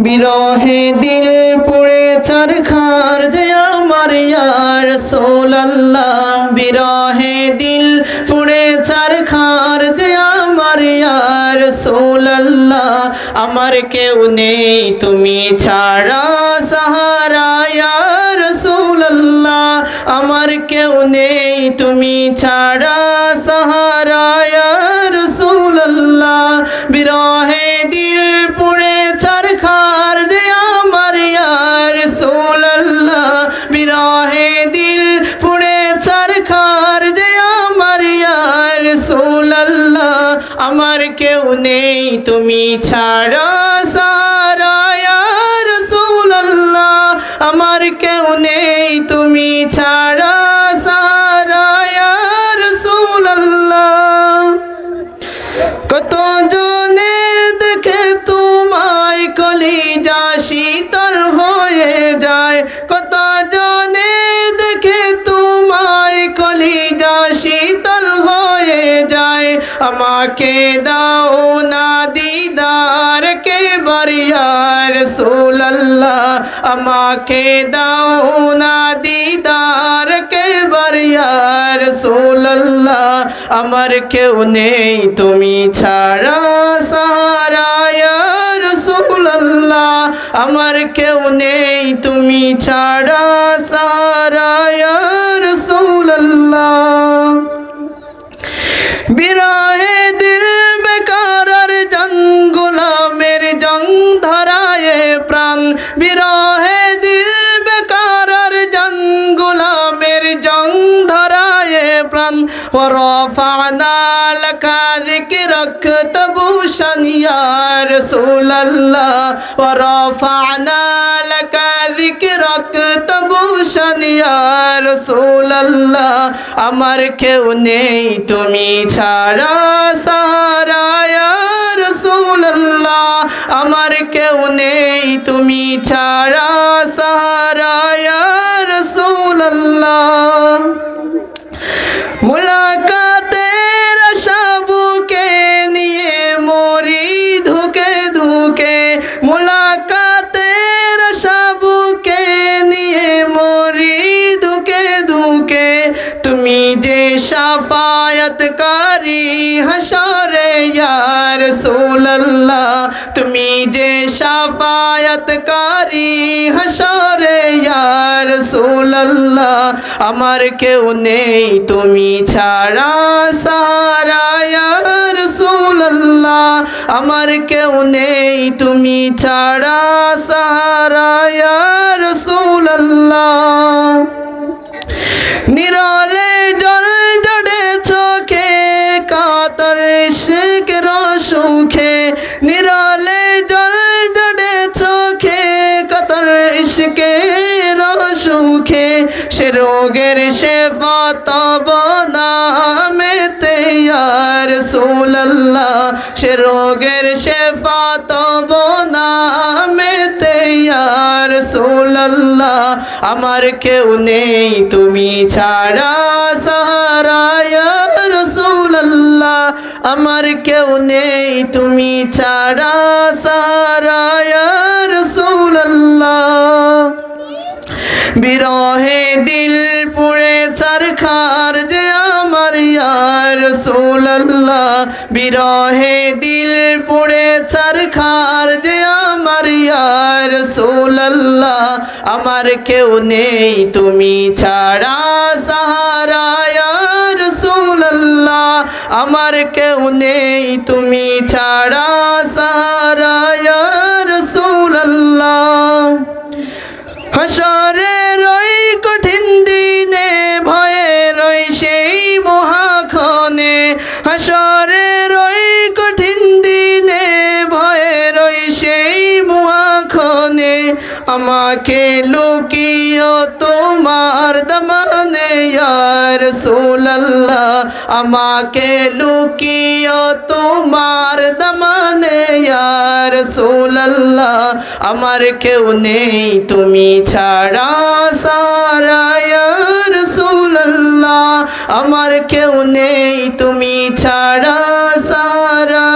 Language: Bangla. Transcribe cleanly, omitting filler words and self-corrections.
বিরহে দিল পুড়ে চরখার যে আমার ইয়া রাসূলুল্লাহ বিরহে দিল পুড়ে চরখার যে আমার ইয়া রাসূলুল্লাহ আমার কেউ নেই তুমি ছাড়া সাহারা ইয়া রাসূলুল্লাহ আমার কেউ নেই তুমি ছাড়া সাহারা ইয়া রাসূলুল্লাহ বিরহে দিল পুড়ে চরখার যে আমার ইয়া রাসূলুল্লাহ বিরহে দিল পুড়ে চরখার যে আমার ইয়া রাসূলুল্লাহ আমার কেউ নেই তুমি ছাড়া সাহারা ইয়া রাসূলুল্লাহ আমার কেউ নেই তুমি ছাড়া সাহারা ইয়া রাসূলুল্লাহ কত জনে দেখে তোমায় কলিজা শীতল হয়ে যায় কত জনে দেখে তোমায় কলিজা শীতল হয়ে যায় আমাকে দাও না দিদার কে ইয়া রাসূলুল্লাহ আমাকে দাও না দিদার কে ইয়া রাসূলুল্লাহ আমার কেউ নেই তুমি ছাড়া সাহারা ইয়া রাসূলুল্লাহ আমার কেউ নেই তুমি ছাড়া সাহারা ইয়া রাসূলুল্লাহ বিরহে দিল বেকারার জং গোলামের জং ধরায় প্রাণ বিরহে দিল বেকারার জং গোলামের জং ধরায় প্রাণ ورفعنا لك ذكرك تبوشا يا رسول الله ورفعنا لك ذكرك تبوشا يا رسول الله আমার কেউ নেই তুমি ছাড়া সাহারা ইয়া রাসূলুল্লাহ আমার কেউ নেই তুমি ছাড়া সাহারা ইয়া রাসূলুল্লাহ মুলাকাতের আশাবুকে নিয়ে মরি ধুকে ধুকে মুলাকাতের আশাবুকে নিয়ে মরি ধুকে ধুকে তুমি যে শাফায়াতকারী হাশরে ইয়া রাসূলুল্লাহ তুমি যে শাফায়াতকারী হাশরে ইয়া রাসূলুল্লাহ আমার কেউ নেই তুমি ছাড়া সাহারা ইয়া রাসূলুল্লাহ আমার কেউ নেই তুমি ছাড়া সাহারা ইয়া রাসূলুল্লাহ নিরলে জল জড়ে চোখে কাতর ইশকের সুখে নিরলে জল জড়ে চোখে কাতর ইশকের সুখে সে রোগের শেফা তব নামেতে ইয়া রাসূলুল্লাহ সে রোগের শেফা তব নামেতে ইয়া রাসূলুল্লাহ আমার কেউ নেই তুমি ছাড়া সাহারা ইয়া রাসূলুল্লাহ আমার কেউ নেই তুমি ছাড়া সাহারা ইয়া রাসূলুল্লাহ বিরহে দিল পুড়ে চরখার যে আমার ইয়া রাসূলুল্লাহ বিরহে দিল পুড়ে চরখার যে আমার ইয়া রাসূলুল্লাহ আমার কেউ নেই তুমি ছাড়া সাহারা ইয়া রাসূলুল্লাহ আমার কেউ নেই তুমি ছাড়া সাহারা ইয়া রাসূলুল্লাহ হাশরের ওই কঠিন দিনে ভয়ে রই সেই মহাক্ষণে হাশরের ওই কঠিন দিনে ভয়ে রই সেই মহাক্ষণে আমাকে লুকিও তোমার দামানে ইয়া রাসূলুল্লাহ আমাকে লুকিও তোমার দামানে ইয়া রাসূলুল্লাহ আমার কেউ নেই তুমি ছাড়া সাহারা ইয়া রাসূলুল্লাহ আমার কেউ নেই তুমি ছাড়া সাহারা